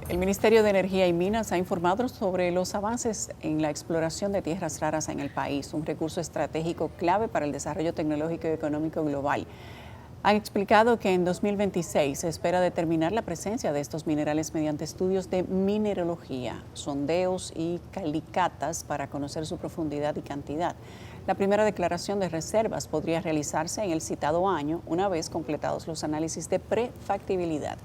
El Ministerio de Energía y Minas ha informado sobre los avances en la exploración de tierras raras en el país, un recurso estratégico clave para el desarrollo tecnológico y económico global. Han explicado que en 2026 se espera determinar la presencia de estos minerales mediante estudios de mineralogía, sondeos y calicatas para conocer su profundidad y cantidad. La primera declaración de reservas podría realizarse en el citado año, una vez completados los análisis de prefactibilidad.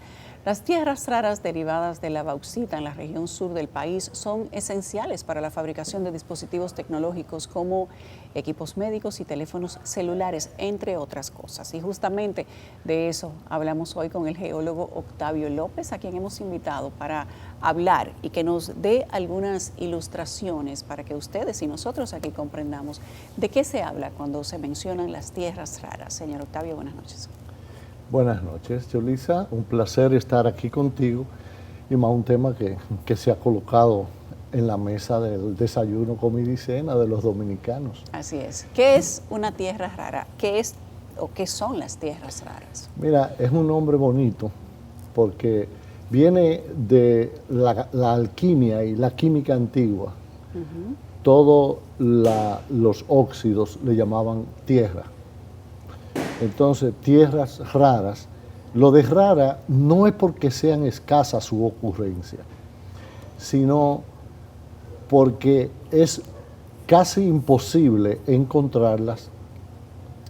Las tierras raras derivadas de la bauxita en la región sur del país son esenciales para la fabricación de dispositivos tecnológicos como equipos médicos y teléfonos celulares, entre otras cosas. Y justamente de eso hablamos hoy con el geólogo Octavio López, a quien hemos invitado para hablar y que nos dé algunas ilustraciones para que ustedes y nosotros aquí comprendamos de qué se habla cuando se mencionan las tierras raras. Señor Octavio, buenas noches. Buenas noches, Yolisa. Un placer estar aquí contigo y más un tema que se ha colocado en la mesa del desayuno, comida y cena de los dominicanos. Así es. ¿Qué es una tierra rara? ¿Qué es o qué son las tierras raras? Mira, es un nombre bonito porque viene de la alquimia y la química antigua. Todos los óxidos le llamaban tierra. Entonces, tierras raras, lo de rara no es porque sean escasas su ocurrencia, sino porque es casi imposible encontrarlas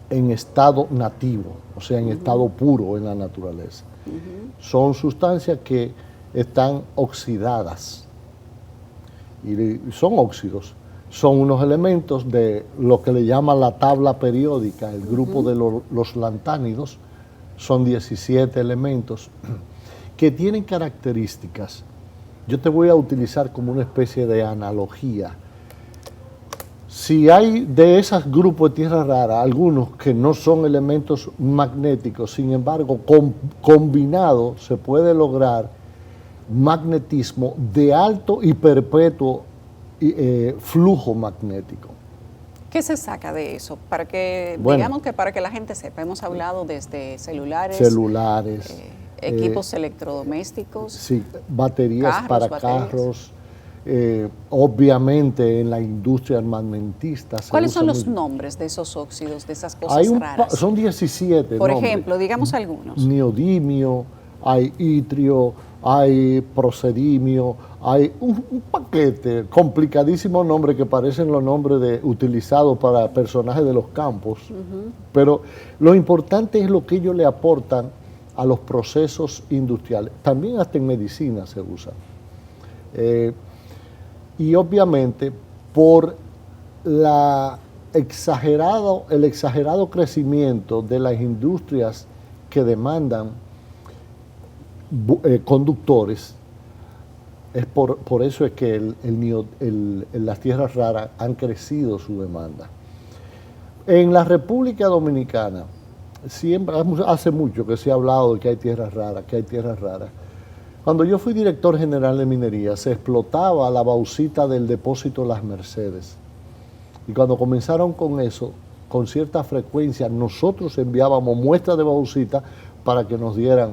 en estado nativo, o sea, en estado puro en la naturaleza. Son sustancias que están oxidadas, y son óxidos. Son unos elementos de lo que le llama la tabla periódica, el grupo de los lantánidos. Son 17 elementos que tienen características. Yo te voy a utilizar como una especie de analogía. Si hay de esos grupos de tierra rara, algunos que no son elementos magnéticos, sin embargo, combinado se puede lograr magnetismo de alto y perpetuo flujo magnético. ¿Qué se saca de eso? Para que, digamos que para que la gente sepa, hemos hablado desde celulares, equipos electrodomésticos, sí, baterías para carros, obviamente en la industria armamentista. ¿Cuáles son los nombres de esos óxidos, de esas cosas raras? Son 17 Por nombres. ejemplo, digamos algunos. Neodimio, hay itrio, hay procedimio, hay un paquete, complicadísimos nombres que parecen los nombres utilizados para personajes de los campos, pero lo importante es lo que ellos le aportan a los procesos industriales. También hasta en medicina se usa. Y obviamente por el exagerado crecimiento de las industrias que demandan conductores, es por eso es que las tierras raras han crecido su demanda. En la República Dominicana, siempre, hace mucho que se ha hablado de que hay tierras raras, Cuando yo fui director general de minería, se explotaba la bauxita del depósito Las Mercedes. Y cuando comenzaron con eso, con cierta frecuencia, nosotros enviábamos muestras de bauxita para que nos dieran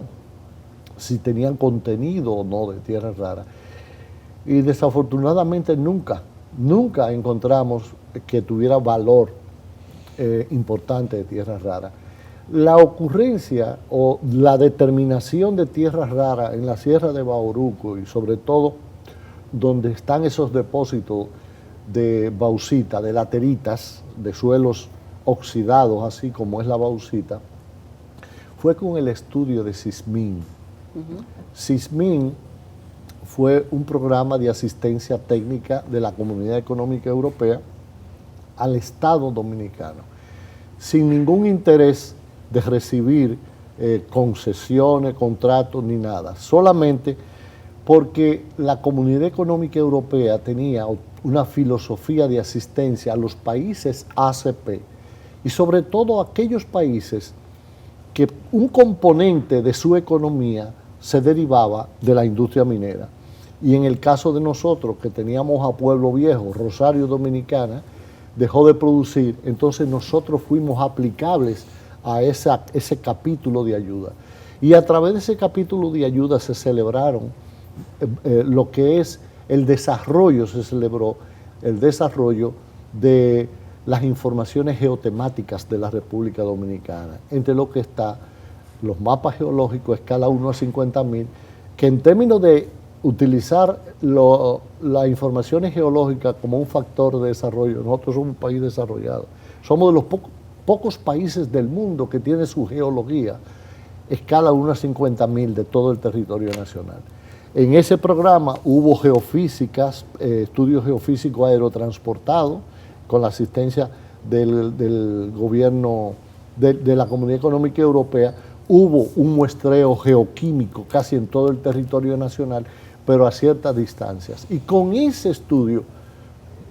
si tenían contenido o no de tierras raras. Y desafortunadamente nunca encontramos que tuviera valor importante de tierras raras. La ocurrencia o la determinación de tierras raras en la Sierra de Bauruco y sobre todo donde están esos depósitos de bauxita, de lateritas, de suelos oxidados, así como es la bauxita, fue con el estudio de SISMIN. SISMIN fue un programa de asistencia técnica de la Comunidad Económica Europea al Estado Dominicano, sin ningún interés de recibir concesiones, contratos ni nada, solamente porque la Comunidad Económica Europea tenía una filosofía de asistencia a los países ACP y sobre todo a aquellos países que un componente de su economía se derivaba de la industria minera. Y en el caso de nosotros, que teníamos a Pueblo Viejo, Rosario Dominicana, dejó de producir, entonces nosotros fuimos aplicables a ese capítulo de ayuda. Y a través de ese capítulo de ayuda se celebraron lo que es el desarrollo, se celebró el desarrollo de las informaciones geotemáticas de la República Dominicana, entre lo que está los mapas geológicos, escala 1 a 50.000, que en términos de utilizar las informaciones geológicas como un factor de desarrollo, nosotros somos un país desarrollado, somos de los pocos países del mundo que tiene su geología, escala 1 a 50.000 de todo el territorio nacional. En ese programa hubo geofísicas, estudios geofísicos aerotransportados, con la asistencia del gobierno de la Comunidad Económica Europea. Hubo un muestreo geoquímico casi en todo el territorio nacional, pero a ciertas distancias. Y con ese estudio,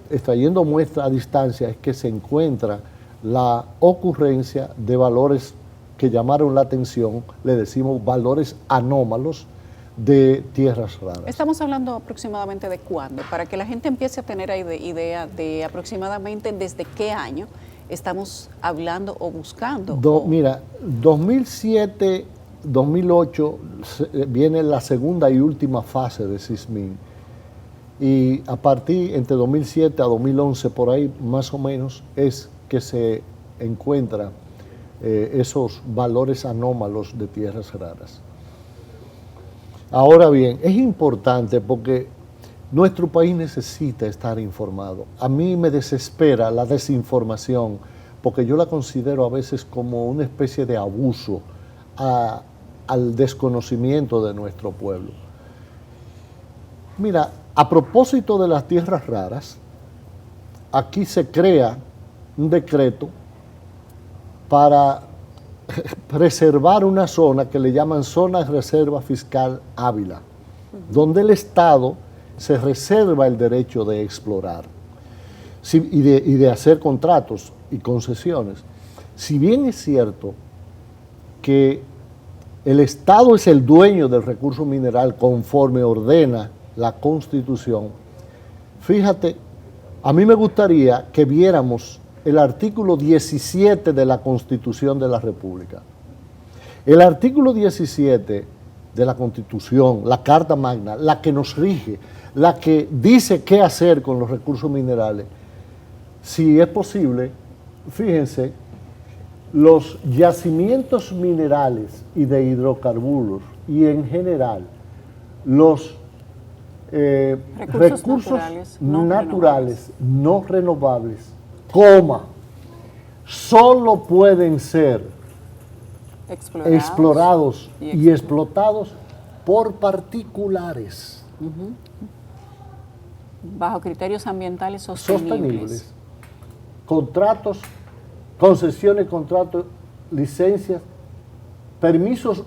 extrayendo muestras a distancia, es que se encuentra la ocurrencia de valores que llamaron la atención, le decimos valores anómalos de tierras raras. Estamos hablando aproximadamente de cuándo, para que la gente empiece a tener idea de aproximadamente desde qué año estamos hablando o buscando. Mira, 2007, 2008 viene la segunda y última fase de SISMIN. Y a partir entre 2007 a 2011, por ahí más o menos, es que se encuentran esos valores anómalos de tierras raras. Ahora bien, es importante porque nuestro país necesita estar informado. A mí me desespera la desinformación porque yo la considero a veces como una especie de abuso al desconocimiento de nuestro pueblo. Mira, a propósito de las tierras raras, aquí se crea un decreto para preservar una zona que le llaman Zona de Reserva Fiscal Ávila, donde el Estado se reserva el derecho de explorar y de hacer contratos y concesiones. Si bien es cierto que el Estado es el dueño del recurso mineral conforme ordena la Constitución, fíjate, a mí me gustaría que viéramos el artículo 17 de la Constitución de la República. El artículo 17 de la Constitución, la Carta Magna, la que nos rige, la que dice qué hacer con los recursos minerales, si es posible, fíjense, los yacimientos minerales y de hidrocarburos y en general los recursos naturales no renovables, solo pueden ser explorados y explotados por particulares. Bajo criterios ambientales sostenibles. Contratos, concesiones, contratos, licencias, permisos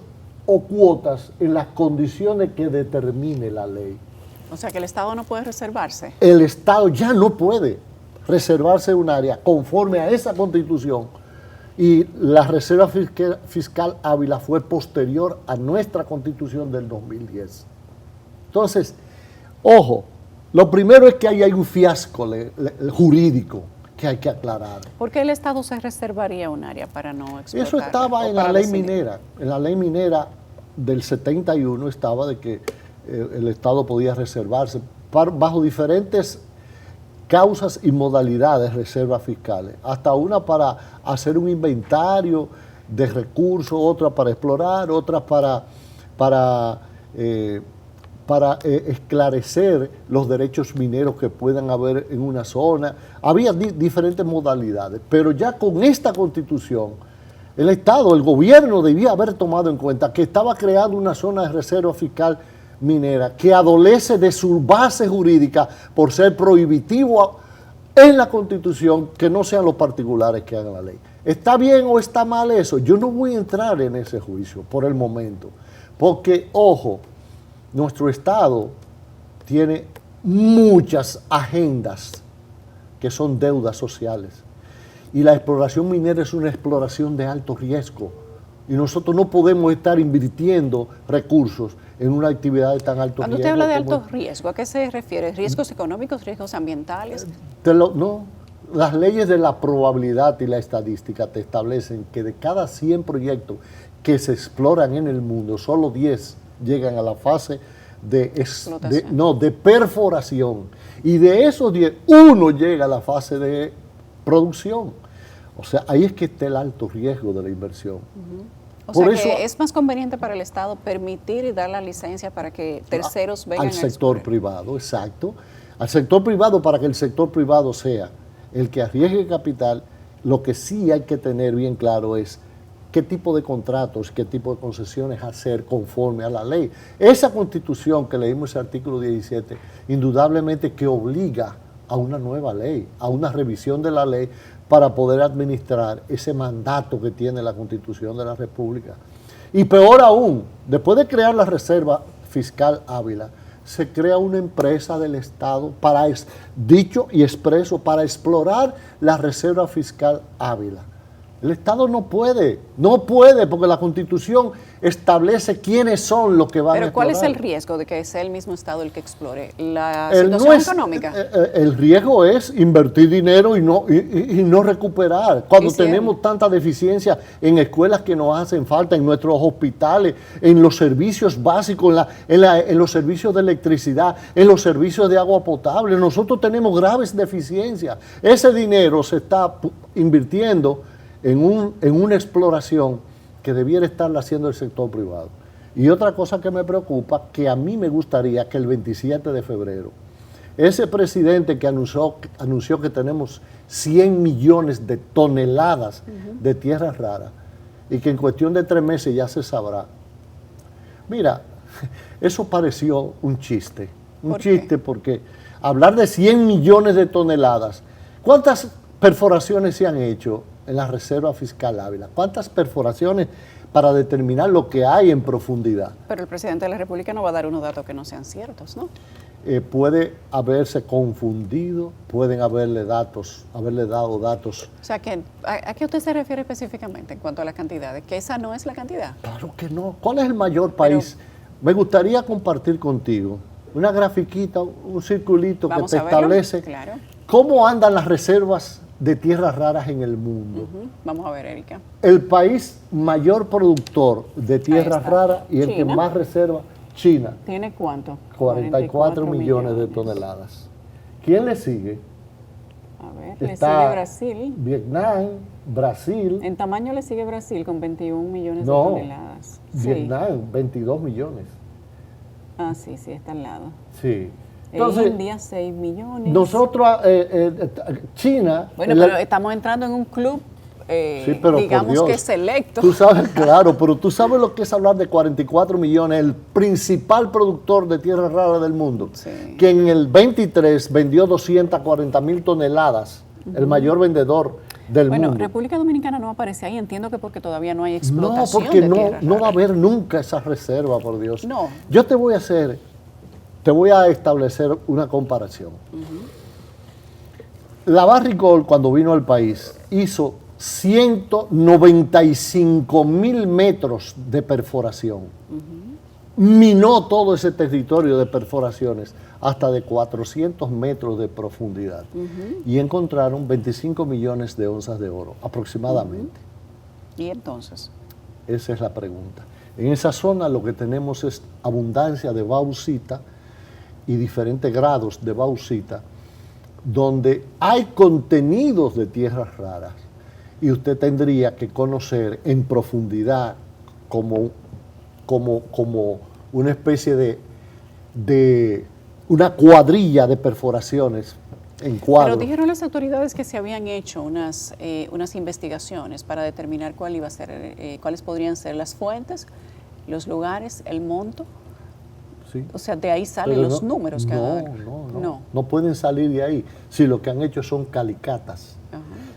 o cuotas en las condiciones que determine la ley. O sea que el Estado no puede reservarse. El Estado ya no puede reservarse un área conforme a esa Constitución, y la Reserva Fiscal Ávila fue posterior a nuestra Constitución del 2010. Entonces, ojo, lo primero es que ahí hay un fiasco jurídico que hay que aclarar. ¿Por qué el Estado se reservaría un área para no explotar? Eso estaba en la ley minera. En la ley minera del 71 estaba de que el Estado podía reservarse bajo diferentes causas y modalidades reservas fiscales, hasta una para hacer un inventario de recursos, otra para explorar, otra para esclarecer los derechos mineros que puedan haber en una zona. Había diferentes modalidades, pero ya con esta Constitución, el Estado, el gobierno debía haber tomado en cuenta que estaba creando una zona de reserva fiscal minera que adolece de su base jurídica por ser prohibitivo en la Constitución, que no sean los particulares que hagan la ley. ¿Está bien o está mal eso? Yo no voy a entrar en ese juicio por el momento, porque, ojo, nuestro Estado tiene muchas agendas que son deudas sociales, y la exploración minera es una exploración de alto riesgo, y nosotros no podemos estar invirtiendo recursos en una actividad de tan alto riesgo. Cuando usted habla de alto riesgo, ¿a qué se refiere? ¿Riesgos económicos, riesgos ambientales? No, las leyes de la probabilidad y la estadística te establecen que de cada 100 proyectos que se exploran en el mundo, solo 10 llegan a la fase de perforación. Y de esos 10, uno llega a la fase de producción. O sea, ahí es que está el alto riesgo de la inversión. O sea que es más conveniente para el Estado permitir y dar la licencia para que terceros vengan al sector privado, exacto. Al sector privado, para que el sector privado sea el que arriesgue capital. Lo que sí hay que tener bien claro es qué tipo de contratos, qué tipo de concesiones hacer conforme a la ley. Esa Constitución que leímos, ese artículo 17, indudablemente que obliga a una nueva ley, a una revisión de la ley para poder administrar ese mandato que tiene la Constitución de la República. Y peor aún, después de crear la Reserva Fiscal Ávila, se crea una empresa del Estado para, dicho y expreso, para explorar la Reserva Fiscal Ávila. El Estado no puede, porque la Constitución establece quiénes son los que van a explorar. Pero ¿cuál es el riesgo de que sea el mismo Estado el que explore la situación económica? El riesgo es invertir dinero y no recuperar. Cuando tenemos tanta deficiencia en escuelas que nos hacen falta, en nuestros hospitales, en los servicios básicos, en los servicios de electricidad, en los servicios de agua potable, nosotros tenemos graves deficiencias. Ese dinero se está invirtiendo en una exploración que debiera estarla haciendo el sector privado. Y otra cosa que me preocupa, que a mí me gustaría que el 27 de febrero, ese presidente que anunció que tenemos 100 millones de toneladas de tierras raras y que en cuestión de 3 meses ya se sabrá. Mira, eso pareció un chiste. Un chiste porque hablar de 100 millones de toneladas, ¿cuántas perforaciones se han hecho en la Reserva Fiscal Ávila? ¿Cuántas perforaciones para determinar lo que hay en profundidad? Pero el presidente de la República no va a dar unos datos que no sean ciertos, ¿no? Puede haberse confundido, pueden haberle dado datos. O sea, ¿a qué usted se refiere específicamente en cuanto a las cantidades? ¿Que esa no es la cantidad? Claro que no. ¿Cuál es el mayor país? Me gustaría compartir contigo una grafiquita, un circulito que te establece cómo andan las reservas de tierras raras en el mundo. Vamos a ver, Erika. El país mayor productor de tierras raras y el China, que más reserva, China. ¿Tiene cuánto? 44 millones de toneladas. ¿Quién le sigue? A ver, le sigue Brasil. Vietnam, Brasil. En tamaño le sigue Brasil con 21 millones de toneladas. Vietnam, 22 millones. Ah, sí, está al lado. Sí. Entonces, India, 6 millones. Nosotros, China... Bueno, pero estamos entrando en un club, digamos que selecto. Tú sabes, claro, pero tú sabes lo que es hablar de 44 millones, el principal productor de tierras raras del mundo, que en el 23 vendió 240,000 toneladas, el mayor vendedor del mundo. Bueno, República Dominicana no aparece ahí, entiendo que porque todavía no hay explotación. No, porque no va a haber nunca esa reserva, por Dios. No. Yo te voy a establecer una comparación. La Barrick-Gold, cuando vino al país, hizo 195,000 metros de perforación. Minó todo ese territorio de perforaciones hasta de 400 metros de profundidad. Y encontraron 25 millones de onzas de oro, aproximadamente. ¿Y entonces? Esa es la pregunta. En esa zona lo que tenemos es abundancia de bauxita y diferentes grados de bauxita, donde hay contenidos de tierras raras, y usted tendría que conocer en profundidad como una especie de una cuadrilla de perforaciones en cuadro. Pero dijeron las autoridades que se habían hecho unas investigaciones para determinar cuáles podrían ser las fuentes, los lugares, el monto. Sí. O sea, de ahí salen los números que no pueden salir de ahí. Si lo que han hecho son calicatas,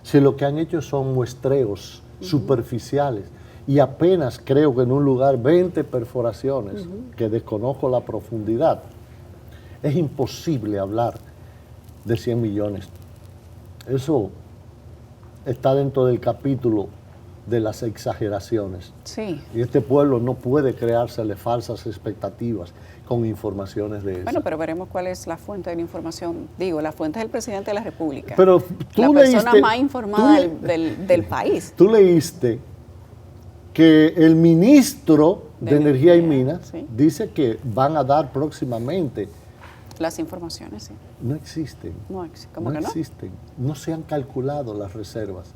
si lo que han hecho son muestreos superficiales, y apenas creo que en un lugar 20 perforaciones, que desconozco la profundidad, es imposible hablar de 100 millones. Eso está dentro del capítulo de las exageraciones. Sí. Y este pueblo no puede creársele falsas expectativas con informaciones de esas. Bueno, pero veremos cuál es la fuente de la información. Digo, la fuente es el presidente de la República. Pero tú la persona más informada del país. Tú leíste que el ministro de Energía y Energía, Minas sí. dice que van a dar próximamente. Las informaciones, sí. No existen. ¿Cómo que no? existen. No se han calculado las reservas.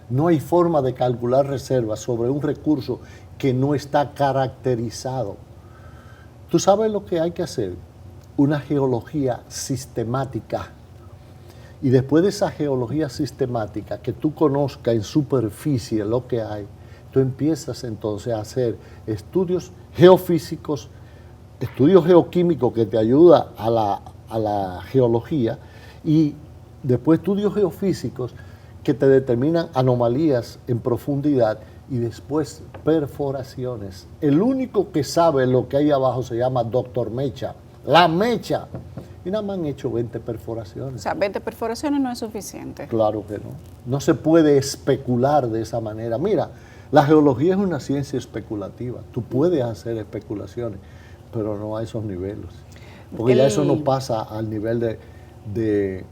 No hay forma de calcular reservas sobre un recurso que no está caracterizado. ¿Tú sabes lo que hay que hacer? Una geología sistemática. Y después de esa geología sistemática, que tú conozcas en superficie lo que hay, tú empiezas entonces a hacer estudios geofísicos, estudios geoquímicos que te ayudan a la geología, y después estudios geofísicos que te determinan anomalías en profundidad, y después perforaciones. El único que sabe lo que hay abajo se llama Doctor Mecha, la Mecha, y nada más han hecho 20 O perforaciones. sea, 20 perforaciones no es suficiente. Claro que no. No se puede especular de esa manera. Mira, la geología es una ciencia especulativa. Tú puedes hacer especulaciones, pero no a esos niveles. Porque ya eso no pasa al nivel de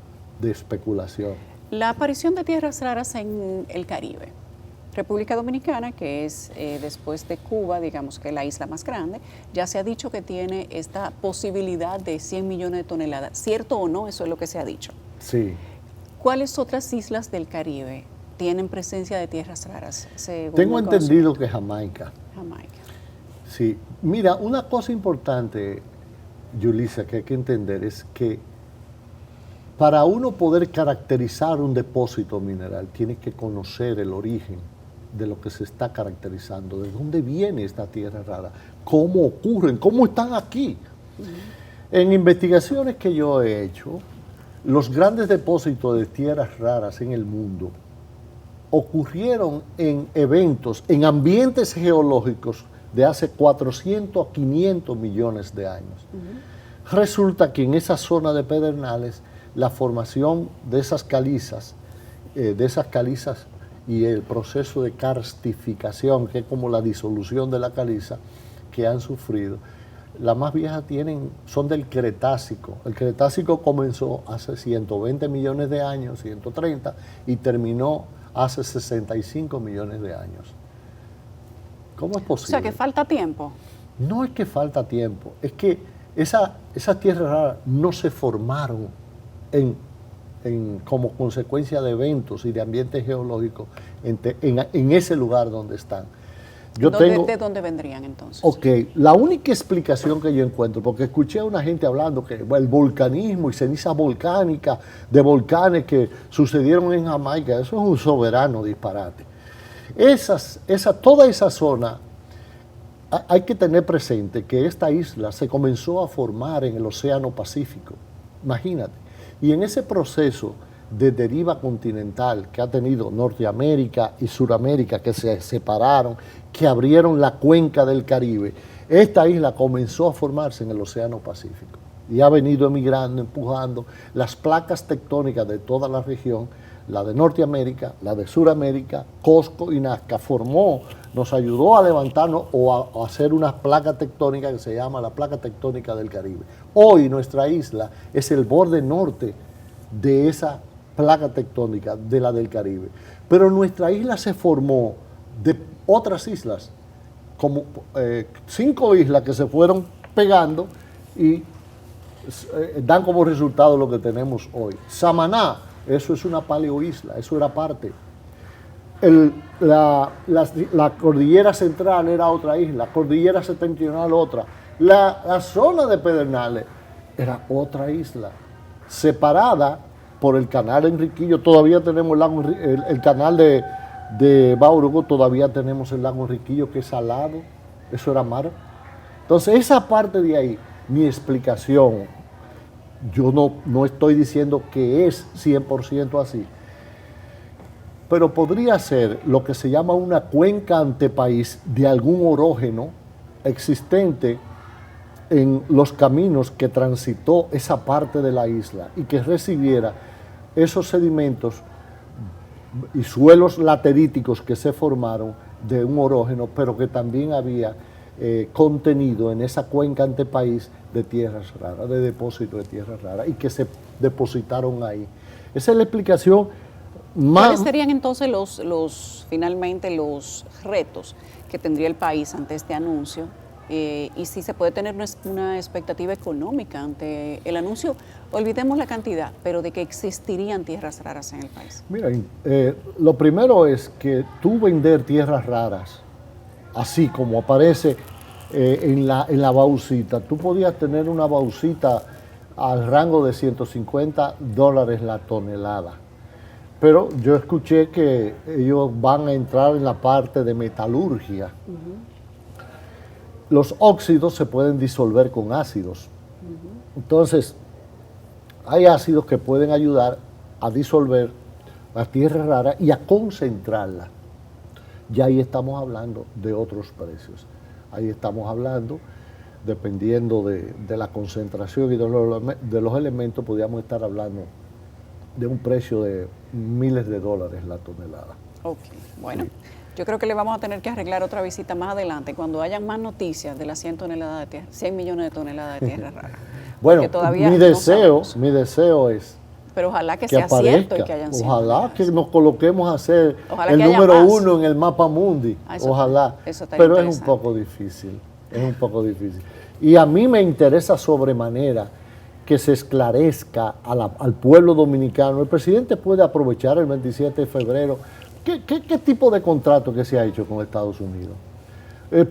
especulación. La aparición de tierras raras en el Caribe. República Dominicana, que es después de Cuba, digamos que la isla más grande, ya se ha dicho que tiene esta posibilidad de 100 millones de toneladas. ¿Cierto o no? Eso es lo que se ha dicho. Sí. ¿Cuáles otras islas del Caribe tienen presencia de tierras raras? Tengo entendido que Jamaica. Jamaica. Sí. Mira, una cosa importante, Yulisa, que hay que entender es que para uno poder caracterizar un depósito mineral, tiene que conocer el origen de lo que se está caracterizando, de dónde viene esta tierra rara, cómo ocurren, cómo están aquí. En investigaciones que yo he hecho, los grandes depósitos de tierras raras en el mundo ocurrieron en eventos, en ambientes geológicos de hace 400 a 500 millones de años. Resulta que en esa zona de pedernales, la formación de esas calizas y el proceso de karstificación, que es como la disolución de la caliza que han sufrido, las más viejas son del Cretácico. El Cretácico comenzó hace 120 millones de años, 130, y terminó hace 65 millones de años. ¿Cómo es posible? O sea, que falta tiempo. No es que falta tiempo, es que esas tierras raras no se formaron como consecuencia de eventos y de ambientes geológicos en ese lugar donde están. ¿De dónde vendrían entonces? Ok, la única explicación que yo encuentro, porque escuché a una gente hablando que el volcanismo y cenizas volcánicas de volcanes que sucedieron en Jamaica, eso es un soberano disparate. Toda esa zona, hay que tener presente que esta isla se comenzó a formar en el Océano Pacífico, imagínate. Y en ese proceso de deriva continental que ha tenido Norteamérica y Suramérica, que se separaron, que abrieron la cuenca del Caribe, esta isla comenzó a formarse en el Océano Pacífico y ha venido emigrando, empujando las placas tectónicas de toda la región, la de Norteamérica, la de Suramérica, Cosco y Nazca, nos ayudó a levantarnos o a hacer una placa tectónica que se llama la placa tectónica del Caribe. Hoy nuestra isla es el borde norte de esa placa tectónica, de la del Caribe. Pero nuestra isla se formó de otras islas, como 5 islas que se fueron pegando y dan como resultado lo que tenemos hoy. Samaná, eso es una paleoisla, eso era parte. La cordillera central era otra isla, la cordillera septentrional otra. La zona de Pedernales era otra isla, separada por el canal Enriquillo. Todavía tenemos el canal de Bauruco, todavía tenemos el lago Enriquillo, que es salado, eso era mar. Entonces esa parte de ahí, mi explicación, yo no estoy diciendo que es 100% así, pero podría ser lo que se llama una cuenca antepaís de algún orógeno existente en los caminos que transitó esa parte de la isla y que recibiera esos sedimentos y suelos lateríticos que se formaron de un orógeno, pero que también había contenido en esa cuenca antepaís de tierras raras, de depósitos de tierras raras, y que se depositaron ahí. Esa es la explicación más... ¿Cuáles serían entonces finalmente los retos que tendría el país ante este anuncio y si se puede tener una expectativa económica ante el anuncio, olvidemos la cantidad, pero de que existirían tierras raras en el país. Mira, lo primero es que tú vender tierras raras, así como aparece en la bauxita, tú podías tener una bauxita al rango de $150 la tonelada. Pero yo escuché que ellos van a entrar en la parte de metalurgia. Los óxidos se pueden disolver con ácidos. Entonces, hay ácidos que pueden ayudar a disolver la tierra rara y a concentrarla. Ya ahí estamos hablando de otros precios. Ahí estamos hablando, dependiendo de la concentración y de los elementos, podríamos estar hablando de un precio de miles de dólares la tonelada. Ok, bueno. Sí. Yo creo que le vamos a tener que arreglar otra visita más adelante, cuando hayan más noticias de las 100 millones de toneladas de tierra rara. Bueno, mi deseo es pero ojalá que sea cierto y que hayan sido. Ojalá que nos coloquemos a ser el número uno en el mapa mundi. Ojalá. Pero es un poco difícil. Es un poco difícil. Y a mí me interesa sobremanera que se esclarezca al pueblo dominicano. El presidente puede aprovechar el 27 de febrero. ¿Qué tipo de contrato que se ha hecho con Estados Unidos?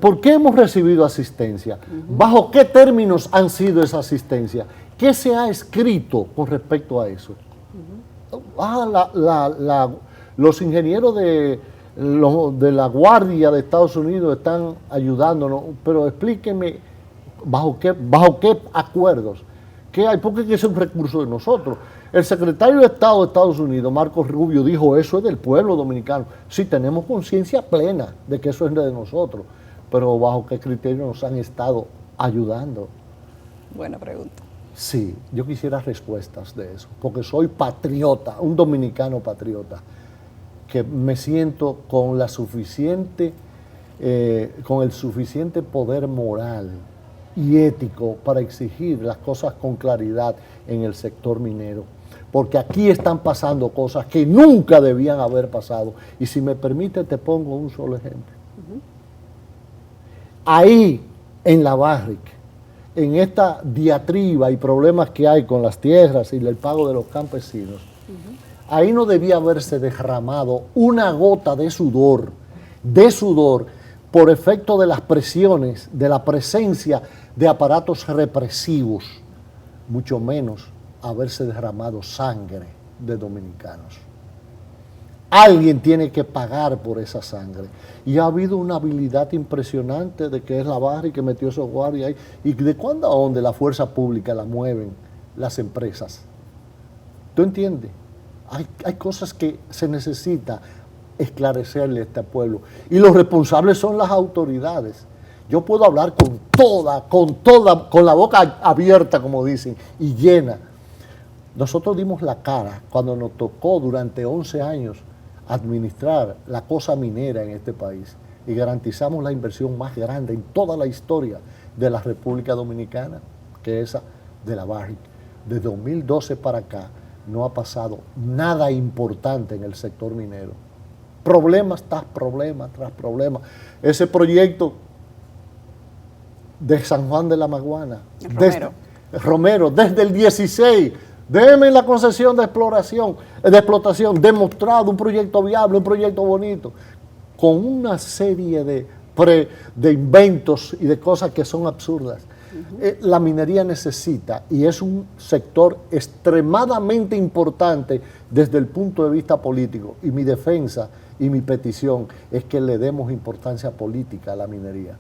¿Por qué hemos recibido asistencia? ¿Bajo qué términos han sido esa asistencia? ¿Qué se ha escrito con respecto a eso? Los ingenieros de la Guardia de Estados Unidos están ayudándonos, pero explíquenme bajo qué acuerdos. ¿Qué hay? Porque es un recurso de nosotros. El secretario de Estado de Estados Unidos, Marco Rubio, dijo: eso es del pueblo dominicano. Sí, tenemos conciencia plena de que eso es de nosotros, pero ¿bajo qué criterios nos han estado ayudando? Buena pregunta. Sí, yo quisiera respuestas de eso, porque soy patriota, un dominicano patriota, que me siento con el suficiente poder moral y ético para exigir las cosas con claridad en el sector minero, porque aquí están pasando cosas que nunca debían haber pasado. Y si me permite, te pongo un solo ejemplo. Ahí, en la Barrick, en esta diatriba y problemas que hay con las tierras y el pago de los campesinos, ahí no debía haberse derramado una gota de sudor, por efecto de las presiones, de la presencia de aparatos represivos, mucho menos haberse derramado sangre de dominicanos. Alguien tiene que pagar por esa sangre. Y ha habido una habilidad impresionante de que es la Barrick que metió esos guardias ahí. ¿Y de cuándo a dónde la fuerza pública la mueven las empresas? ¿Tú entiendes? Hay cosas que se necesita esclarecerle a este pueblo. Y los responsables son las autoridades. Yo puedo hablar con la boca abierta, como dicen, y llena. Nosotros dimos la cara cuando nos tocó durante 11 años administrar la cosa minera en este país y garantizamos la inversión más grande en toda la historia de la República Dominicana, que es esa de la Barrick. De 2012 para acá no ha pasado nada importante en el sector minero. Problemas tras problemas tras problemas. Ese proyecto de San Juan de la Maguana, Romero, desde el 16, déme la concesión de explotación, demostrado, un proyecto viable, un proyecto bonito, con una serie de inventos y de cosas que son absurdas. La minería necesita, y es un sector extremadamente importante desde el punto de vista político, y mi defensa y mi petición es que le demos importancia política a la minería.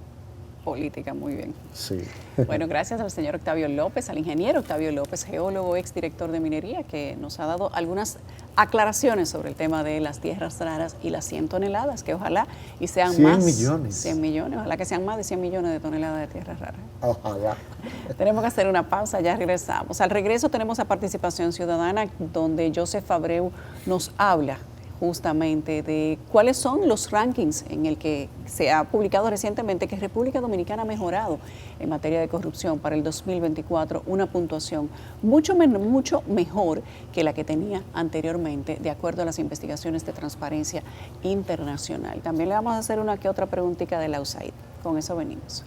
Política, muy bien. Sí. Bueno, gracias al señor Octavio López, al ingeniero Octavio López, geólogo, exdirector de minería, que nos ha dado algunas aclaraciones sobre el tema de las tierras raras y las 100 toneladas, que ojalá y sean 100 millones. 100 millones, ojalá que sean más de 100 millones de toneladas de tierras raras. Ojalá. Tenemos que hacer una pausa, ya regresamos. Al regreso tenemos a Participación Ciudadana, donde Joseph Abreu nos habla justamente de cuáles son los rankings en el que se ha publicado recientemente que República Dominicana ha mejorado en materia de corrupción para el 2024, una puntuación mucho mejor que la que tenía anteriormente, de acuerdo a las investigaciones de Transparencia Internacional. También le vamos a hacer una que otra preguntita de la USAID. Con eso venimos.